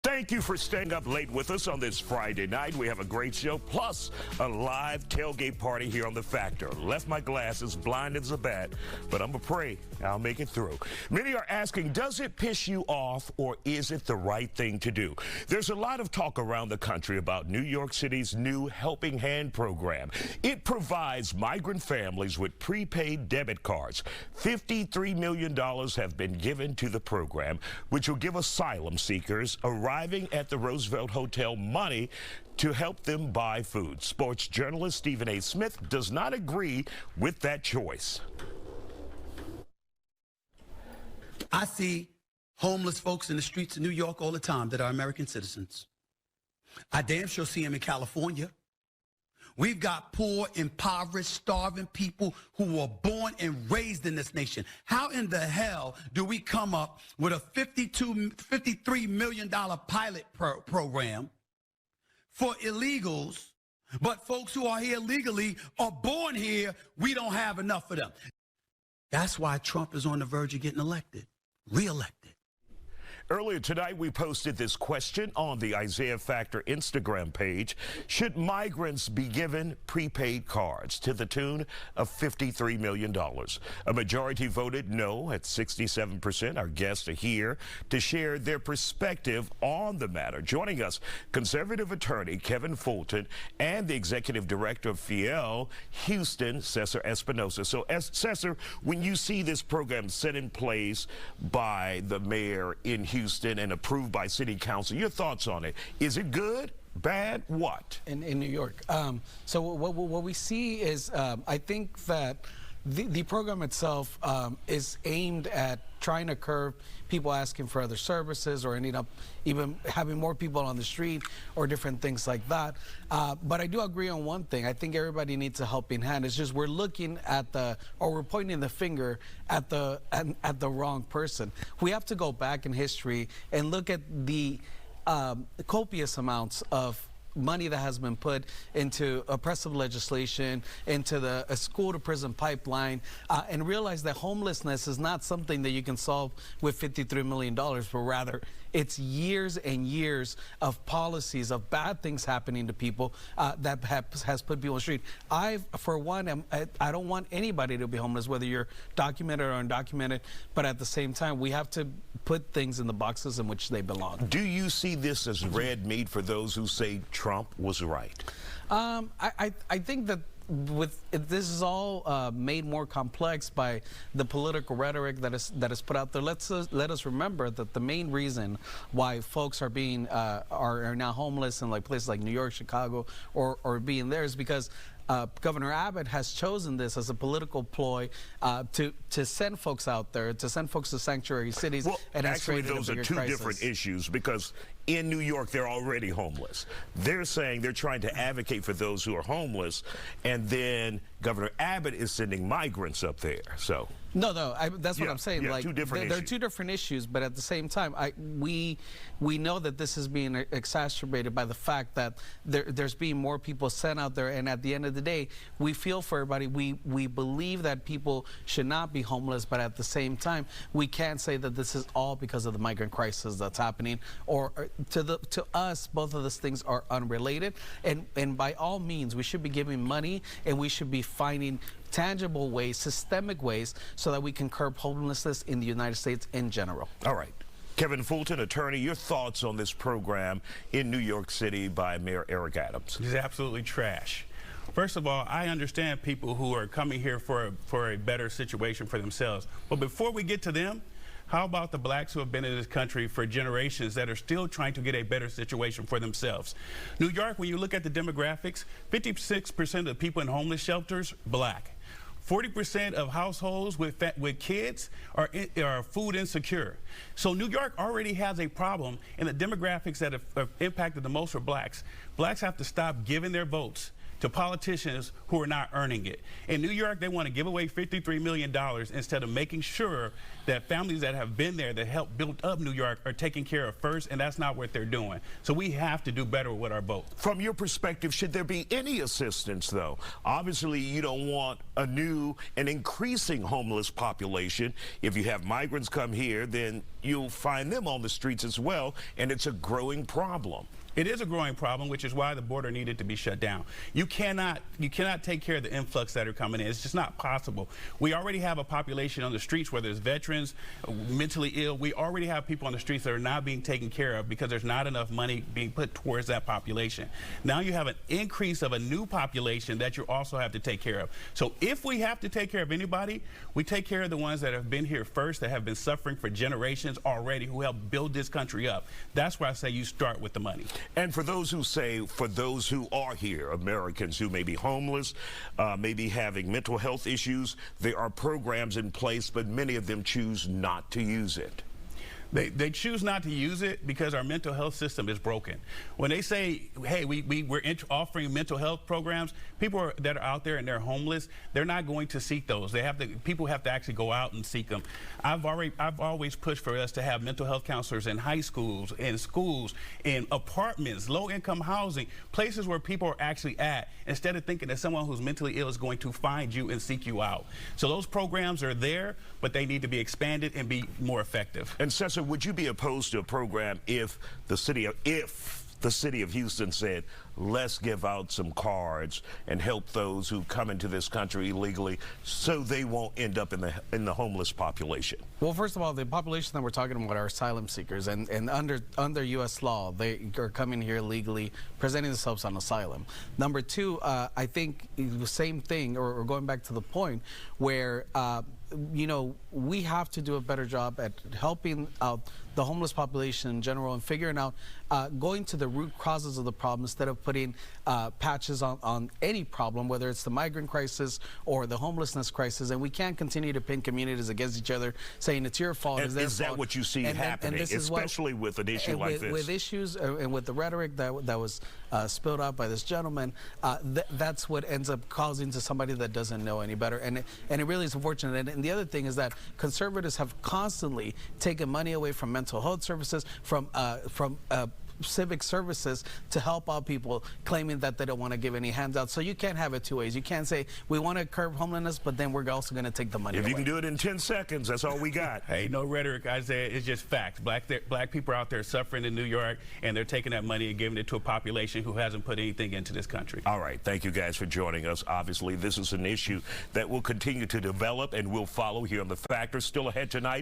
Thank you for staying up late with us on this Friday night. We have a great show, plus a live tailgate party here on The Factor. Left my glasses blind as a bat, but I'm afraid I'll make it through. Many are asking, does it piss you off or is it the right thing to do? There's a lot of talk around the country about New York City's new Helping Hand program. It provides migrant families with prepaid debit cards. $53 million have been given to the program, which will give asylum seekers arriving at the Roosevelt Hotel money to help them buy food. Sports journalist Stephen A. Smith does not agree with that choice. I see homeless folks in the streets of New York all the time that are American citizens. I damn sure see them in California. We've got poor, impoverished, starving people who were born and raised in this nation. How in the hell do we come up with a $53 million pilot program for illegals, but folks who are here legally are born here, we don't have enough of them? That's why Trump is on the verge of getting elected, reelected. Earlier tonight, we posted this question on the Isaiah Factor Instagram page. Should migrants be given prepaid cards to the tune of $53 million? A majority voted no at 67%. Our guests are here to share their perspective on the matter. Joining us, conservative attorney Kevin Fulton and the executive director of Fiel Houston, Cesar Espinosa. So, Cesar, when you see this program set in place by the mayor in Houston and approved by City Council, your thoughts on it? Is it good, bad, what? In New York. So what we see is, I think that the program itself is aimed at trying to curb people asking for other services or ending up even having more people on the street or different things like that. But I do agree on one thing. I think everybody needs a helping hand. It's just we're looking at we're pointing the finger at the wrong person. We have to go back in history and look at the copious amounts of money that has been put into oppressive legislation, into the school-to-prison pipeline, and realize that homelessness is not something that you can solve with $53 million, but rather it's years and years of policies of bad things happening to people that has put people on the street. For one, I don't want anybody to be homeless, whether you're documented or undocumented, but at the same time, we have to put things in the boxes in which they belong. Do you see this as red meat for those who say Trump was right? I think that this is all made more complex by the political rhetoric that is put out there. Let us remember that the main reason why folks are being are now homeless in places like New York, Chicago, or being there is because Governor Abbott has chosen this as a political ploy to send folks out there, to send folks to sanctuary cities. Well, and actually, those are two different issues, because in New York, they're already homeless. They're saying they're trying to advocate for those who are homeless, and then Governor Abbott is sending migrants up there. So no, that's what I'm saying. Yeah, they're two different issues, but at the same time, we know that this is being exacerbated by the fact that there's being more people sent out there, and at the end of the day, we feel for everybody. We believe that people should not be homeless, but at the same time, we can't say that this is all because of the migrant crisis that's happening, or to us, both of those things are unrelated, and by all means, we should be giving money, and we should be finding tangible ways, systemic ways, so that we can curb homelessness in the United States in general. All right. Kevin Fulton, attorney, your thoughts on this program in New York City by Mayor Eric Adams? It's absolutely trash. First of all, I understand people who are coming here for a better situation for themselves. But before we get to them, how about the blacks who have been in this country for generations that are still trying to get a better situation for themselves? New York, when you look at the demographics, 56% of the people in homeless shelters, black. 40% of households with kids are food insecure. So New York already has a problem, and the demographics that have impacted the most are blacks. Blacks have to stop giving their votes to politicians who are not earning it. In New York, they want to give away $53 million instead of making sure that families that have been there that helped build up New York are taken care of first, and that's not what they're doing. So we have to do better with our vote. From your perspective, should there be any assistance, though? Obviously, you don't want a new and increasing homeless population. If you have migrants come here, then you'll find them on the streets as well, and it's a growing problem. It is a growing problem, which is why the border needed to be shut down. You cannot take care of the influx that are coming in. It's just not possible. We already have a population on the streets, whether it's veterans, mentally ill. We already have people on the streets that are not being taken care of because there's not enough money being put towards that population. Now you have an increase of a new population that you also have to take care of. So if we have to take care of anybody, we take care of the ones that have been here first, that have been suffering for generations already, who helped build this country up. That's why I say you start with the money. And for those who say, for those who are here, Americans who may be homeless, maybe having mental health issues, there are programs in place, but many of them choose not to use it. They choose not to use it because our mental health system is broken. When they say, hey, we're offering mental health programs, people that are out there and they're homeless, they're not going to seek those. People have to actually go out and seek them. I've always pushed for us to have mental health counselors in high schools, in schools, in apartments, low-income housing, places where people are actually at, instead of thinking that someone who's mentally ill is going to find you and seek you out. So those programs are there, but they need to be expanded and be more effective. And Cesar, would you be opposed to a program if the city of Houston said, let's give out some cards and help those who come into this country illegally so they won't end up in the homeless population? Well, first of all, the population that we're talking about are asylum seekers, and under U.S. law, they are coming here legally, presenting themselves on asylum. Number two, I think the same thing, or going back to the point where you know, we have to do a better job at helping out the homeless population in general and figuring out, going to the root causes of the problem instead of putting patches on any problem, whether it's the migrant crisis or the homelessness crisis. And we can't continue to pin communities against each other, saying it's your fault, it's their fault. Is that what you see happening, especially with an issue like this? With issues and with the rhetoric that was spilled out by this gentleman, that's what ends up causing to somebody that doesn't know any better. And it really is unfortunate. And the other thing is that conservatives have constantly taken money away from mental health services, from civic services to help out people, claiming that they don't want to give any handouts. So you can't have it two ways. You can't say we want to curb homelessness, but then we're also going to take the money away. If you can do it in 10 seconds, that's all we got. Hey, no rhetoric, Isaiah. It's just facts. Black people are out there suffering in New York, and they're taking that money and giving it to a population who hasn't put anything into this country. All right. Thank you guys for joining us. Obviously, this is an issue that will continue to develop and we'll follow here on The Factor. Still ahead tonight,